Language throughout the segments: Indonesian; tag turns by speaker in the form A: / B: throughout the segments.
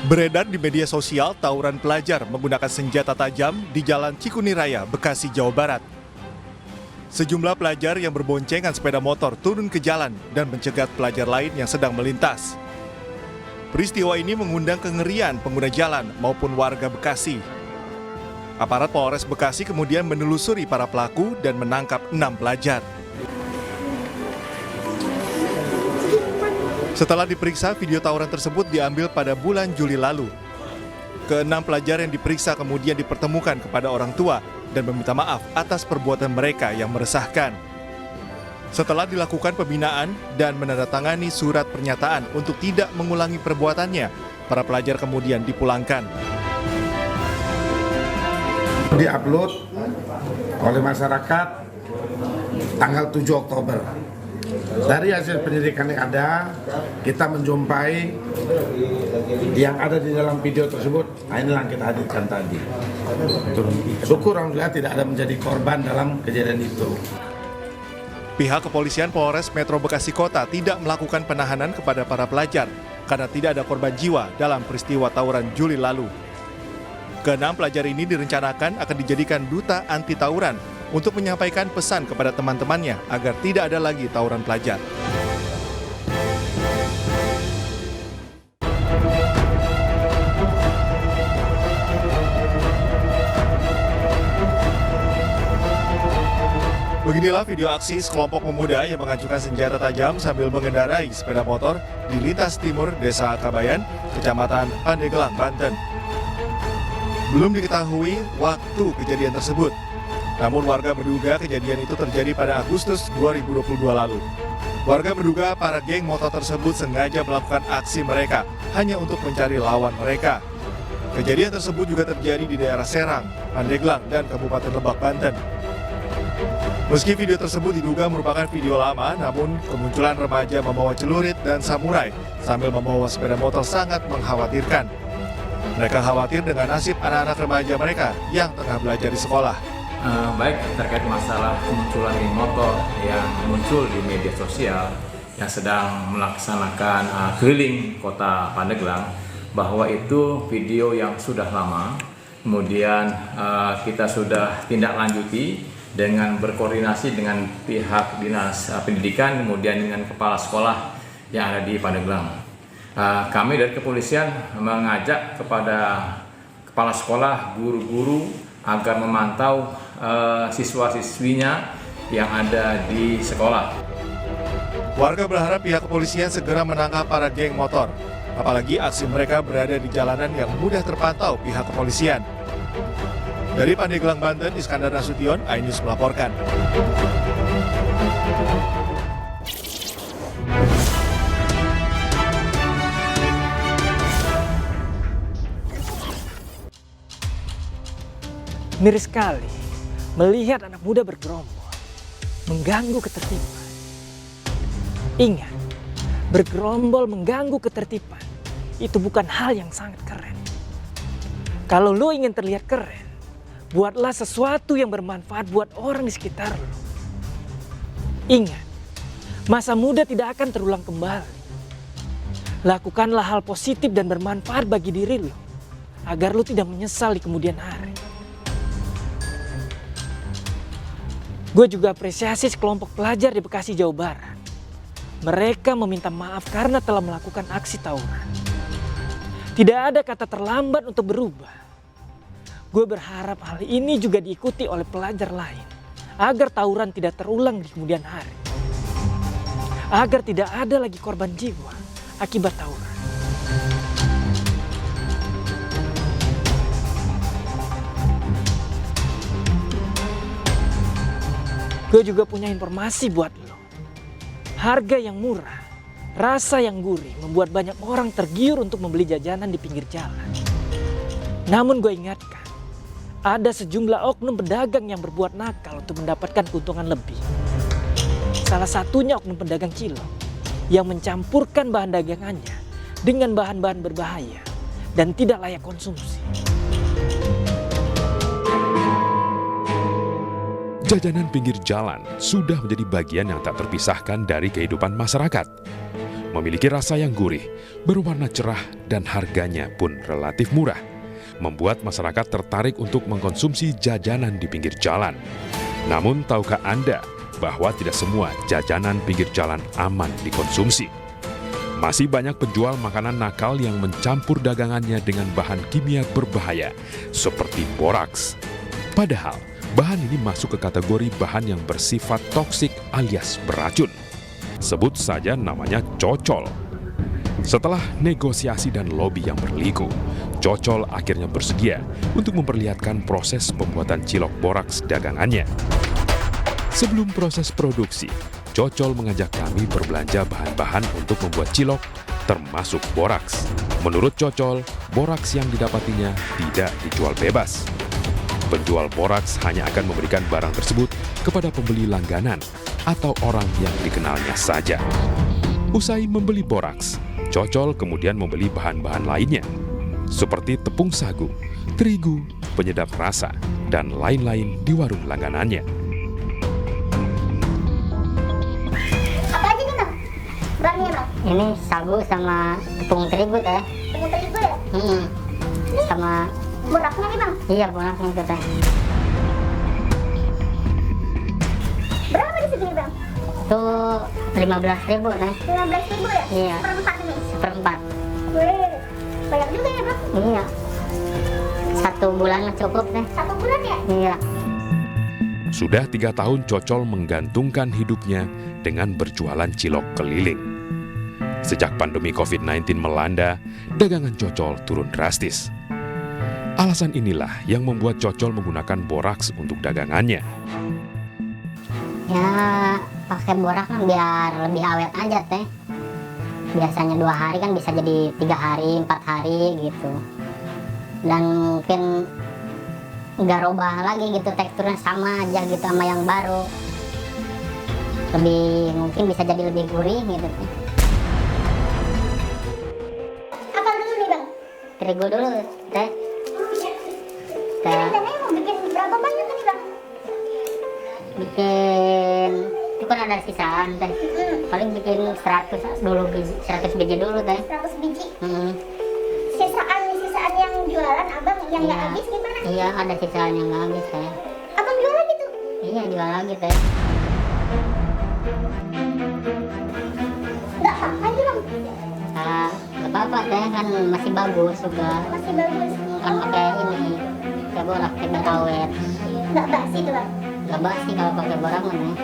A: Beredar di media sosial tawuran pelajar menggunakan senjata tajam di Jalan Cikuni Raya, Bekasi, Jawa Barat. Sejumlah pelajar yang berboncengan sepeda motor turun ke jalan dan mencegat pelajar lain yang sedang melintas. Peristiwa ini mengundang kengerian pengguna jalan maupun warga Bekasi. Aparat Polres Bekasi kemudian menelusuri para pelaku dan menangkap 6 pelajar. Setelah diperiksa, video tawuran tersebut diambil pada bulan Juli lalu. Ke-6 pelajar yang diperiksa kemudian dipertemukan kepada orang tua dan meminta maaf atas perbuatan mereka yang meresahkan. Setelah dilakukan pembinaan dan menandatangani surat pernyataan untuk tidak mengulangi perbuatannya, para pelajar kemudian dipulangkan.
B: Diupload oleh masyarakat tanggal 7 Oktober. Dari hasil penyidikan yang ada, kita menjumpai yang ada di dalam video tersebut. Nah, inilah yang kita hadirkan tadi. Syukur alhamdulillah tidak ada menjadi korban dalam kejadian itu.
A: Pihak kepolisian Polres Metro Bekasi Kota tidak melakukan penahanan kepada para pelajar karena tidak ada korban jiwa dalam peristiwa tawuran Juli lalu. Ke-6 pelajar ini direncanakan akan dijadikan duta anti tawuran untuk menyampaikan pesan kepada teman-temannya agar tidak ada lagi tawuran pelajar. Beginilah video aksi sekelompok pemuda yang mengacukan senjata tajam sambil mengendarai sepeda motor di lintas timur Desa Kabayan, Kecamatan Pandeglang, Banten. Belum diketahui waktu kejadian tersebut. Namun warga menduga kejadian itu terjadi pada Agustus 2022 lalu. Warga menduga para geng motor tersebut sengaja melakukan aksi mereka hanya untuk mencari lawan mereka. Kejadian tersebut juga terjadi di daerah Serang, Pandeglang, dan Kabupaten Lebak, Banten. Meski video tersebut diduga merupakan video lama, namun kemunculan remaja membawa celurit dan samurai sambil membawa sepeda motor sangat mengkhawatirkan. Mereka khawatir dengan nasib anak-anak remaja mereka yang tengah belajar di sekolah.
C: Baik, terkait masalah kemunculan geng motor yang muncul di media sosial yang sedang melaksanakan keliling kota Pandeglang, bahwa itu video yang sudah lama. Kemudian kita sudah tindak lanjuti dengan berkoordinasi dengan pihak dinas pendidikan, kemudian dengan kepala sekolah yang ada di Pandeglang. Kami dari kepolisian mengajak kepada kepala sekolah, guru-guru agar memantau siswa-siswinya yang ada di sekolah.
A: Warga berharap pihak kepolisian segera menangkap para geng motor. Apalagi aksi mereka berada di jalanan yang mudah terpantau pihak kepolisian. Dari Pandeglang, Banten, Iskandar Nasution, iNews melaporkan.
D: Miris sekali melihat anak muda bergerombol, mengganggu ketertiban. Ingat, bergerombol mengganggu ketertiban itu bukan hal yang sangat keren. Kalau lo ingin terlihat keren, buatlah sesuatu yang bermanfaat buat orang di sekitar lo. Ingat, masa muda tidak akan terulang kembali. Lakukanlah hal positif dan bermanfaat bagi diri lo, agar lo tidak menyesal di kemudian hari. Gue juga apresiasi sekelompok pelajar di Bekasi, Jawa Barat. Mereka meminta maaf karena telah melakukan aksi tawuran. Tidak ada kata terlambat untuk berubah. Gue berharap hal ini juga diikuti oleh pelajar lain, agar tawuran tidak terulang di kemudian hari. Agar tidak ada lagi korban jiwa akibat tawuran. Gue juga punya informasi buat lo. Harga yang murah, rasa yang gurih membuat banyak orang tergiur untuk membeli jajanan di pinggir jalan. Namun gue ingatkan, ada sejumlah oknum pedagang yang berbuat nakal untuk mendapatkan keuntungan lebih. Salah satunya oknum pedagang cilok yang mencampurkan bahan dagangannya dengan bahan-bahan berbahaya dan tidak layak konsumsi.
E: Jajanan pinggir jalan sudah menjadi bagian yang tak terpisahkan dari kehidupan masyarakat. Memiliki rasa yang gurih, berwarna cerah, dan harganya pun relatif murah, membuat masyarakat tertarik untuk mengkonsumsi jajanan di pinggir jalan. Namun tahukah Anda bahwa tidak semua jajanan pinggir jalan aman dikonsumsi? Masih banyak penjual makanan nakal yang mencampur dagangannya dengan bahan kimia berbahaya seperti boraks. Padahal bahan ini masuk ke kategori bahan yang bersifat toksik alias beracun. Sebut saja namanya cocol. Setelah negosiasi dan lobi yang berliku, Cocol akhirnya bersedia untuk memperlihatkan proses pembuatan cilok boraks dagangannya. Sebelum proses produksi, Cocol mengajak kami berbelanja bahan-bahan untuk membuat cilok, termasuk boraks. Menurut Cocol, boraks yang didapatinya tidak dijual bebas. Penjual boraks hanya akan memberikan barang tersebut kepada pembeli langganan atau orang yang dikenalnya saja. Usai membeli boraks, Cocol kemudian membeli bahan-bahan lainnya, seperti tepung sagu, terigu, penyedap rasa, dan lain-lain di warung langganannya.
F: Apa aja nih bang? Bahannya bang?
G: Ini sagu sama tepung terigu teh.
F: Tepung terigu ya?
G: Sama
F: Boraknya nih bang?
G: iya bonaknya itu teh.
F: Berapa di segini bang?
G: Itu 15.000 teh.
F: 15.000 ya?
G: Iya.
F: Seperempat ini?
G: Seperempat.
F: Wih, banyak juga ya bang?
G: Iya. 1 bulan mah cukup teh.
F: 1 bulan ya?
G: Iya.
E: Sudah 3 tahun Cocol menggantungkan hidupnya dengan berjualan cilok keliling. Sejak pandemi COVID-19 melanda, dagangan Cocol turun drastis. Alasan inilah yang membuat Cocol menggunakan boraks untuk dagangannya.
G: Ya pakai borak kan biar lebih awet aja teh. Biasanya 2 hari kan bisa jadi 3 hari, 4 hari gitu. Dan mungkin nggak robah lagi gitu, teksturnya sama aja gitu sama yang baru. Mungkin bisa jadi lebih gurih gitu teh.
F: Apa dulu nih bang?
G: Terigu dulu teh.
F: Ini rencananya mau bikin berapa banyak nih bang?
G: Bikin itu kan ada sisaan teh. Paling bikin 100 biji dulu teh.
F: 100 biji. Sisaan yang jualan abang yang nggak
G: Iya.
F: habis gimana?
G: Iya ada sisaan yang nggak habis teh.
F: Abang jual lagi tuh?
G: Iya jual lagi teh.
F: Nggak apa-apa aja bang?
G: Nggak apa-apa teh, kan masih bagus juga.
F: Masih bagus.
G: Kan pakai ini, pakai borak biar awet.
F: Nggak basi tuh bang?
G: Nggak basi kalau pakai borak mah teh.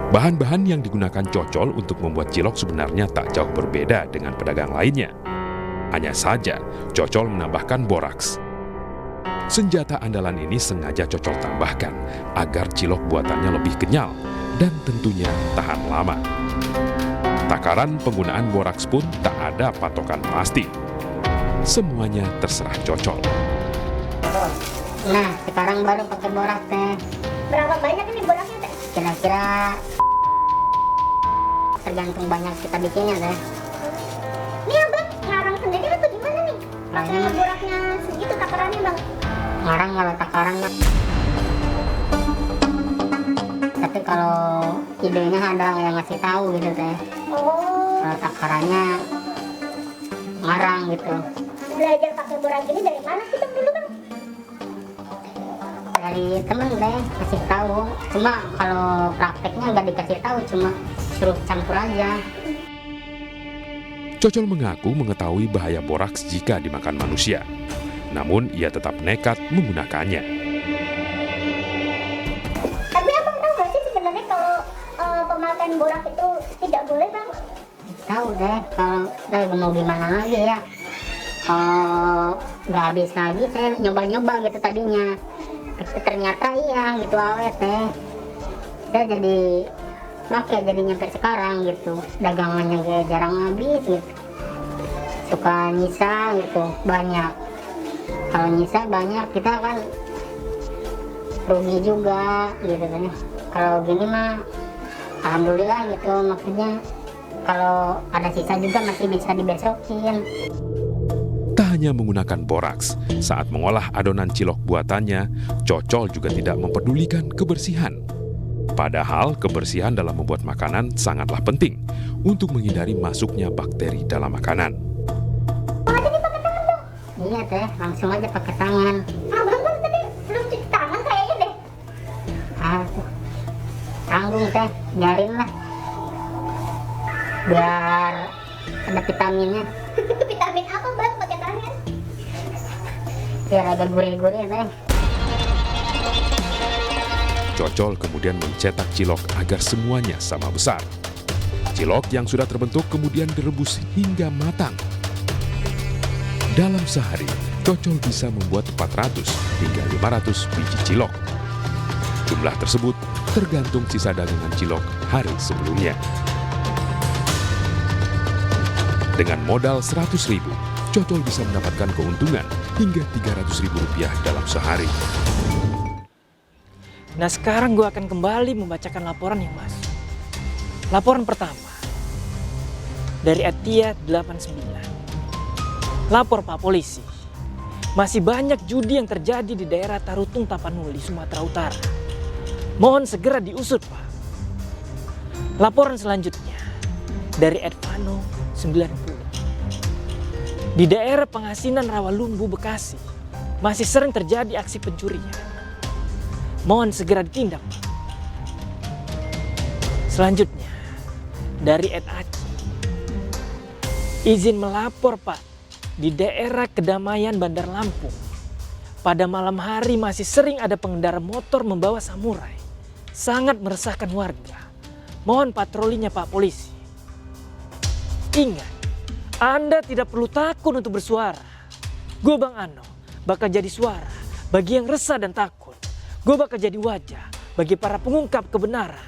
E: Bahan-bahan yang digunakan Cocol untuk membuat cilok sebenarnya tak jauh berbeda dengan pedagang lainnya. Hanya saja, Cocol menambahkan boraks. Senjata andalan ini sengaja Cocol tambahkan agar cilok buatannya lebih kenyal dan tentunya tahan lama. Takaran penggunaan boraks pun tak ada patokan pasti. Semuanya terserah Cocol.
G: Nah sekarang baru pakai borak teh.
F: Berapa banyak ini boraknya teh?
G: Kira-kira tergantung banyak kita bikinnya teh.
F: Ini abang ngarang sendiri atau gimana nih? Pakai
G: Ngarang.
F: boraknya segitu takarannya bang?
G: Ngarang kalau takaran mah. Tapi kalau idenya ada yang ngasih tahu gitu teh.
F: Oh,
G: Kalau takarannya ngarang gitu.
F: belajar pakai borak ini dari mana sih bang dulu bang?
G: Dari temen deh kasih tahu. Cuma kalau prakteknya nggak dikasih tahu, cuma suruh campur aja.
E: Cocol mengaku mengetahui bahaya boraks jika dimakan manusia. Namun ia tetap nekat menggunakannya.
F: Tapi abang tahu nggak sih sebenarnya kalau pemakaian borak itu tidak boleh bang?
G: Tahu deh, kalau mau gimana lagi ya. Kalau nggak habis lagi saya nyoba-nyoba gitu tadinya. Tapi ternyata iya gitu awet deh. Saya jadi pakai jadi nyampe sekarang gitu. Dagangannya kayak jarang habis gitu. Suka nyisa gitu banyak. Kalau nyisa banyak kita kan rugi juga gitu kan. Kalau gini mah alhamdulillah gitu, maksudnya kalau ada sisa juga masih bisa dibesokin.
E: Tak hanya menggunakan boraks, saat mengolah adonan cilok buatannya, Cocol juga tidak mempedulikan kebersihan. Padahal kebersihan dalam membuat makanan sangatlah penting untuk menghindari masuknya bakteri dalam makanan.
G: Iya teh, langsung aja pakai tangan.
F: Abang kan tadi belum cuci tangan kayaknya deh.
G: Tanggung teh, biarin lah. Biar ada vitaminnya,
F: Vitamin apa bang pakai tangan?
G: biar agak gurih-gurih teh.
E: Cocol kemudian mencetak cilok agar semuanya sama besar. Cilok yang sudah terbentuk kemudian direbus hingga matang. Dalam sehari, Cocol bisa membuat 400 hingga 500 biji cilok. Jumlah tersebut tergantung sisa dagangan cilok hari sebelumnya. Dengan modal 100.000, Cocol bisa mendapatkan keuntungan hingga Rp300.000 dalam sehari.
D: Nah sekarang gue akan kembali membacakan laporan yang masuk. Laporan pertama dari Atia 89. Lapor Pak Polisi, masih banyak judi yang terjadi di daerah Tarutung Tapanuli, Sumatera Utara. Mohon segera diusut Pak. Laporan selanjutnya dari Edvano 90. Di daerah Pengasinan Rawalumbu, Bekasi, masih sering terjadi aksi pencurian. Mohon segera ditindak, Pak. Selanjutnya, dari Ed Aci. Izin melapor, Pak. Di daerah Kedamaian, Bandar Lampung. Pada malam hari masih sering ada pengendara motor membawa samurai. Sangat meresahkan warga. Mohon patrolinya, Pak Polisi. Ingat, Anda tidak perlu takut untuk bersuara. Gue Bang Ano bakal jadi suara bagi yang resah dan takut. Gue bakal jadi wajah bagi para pengungkap kebenaran.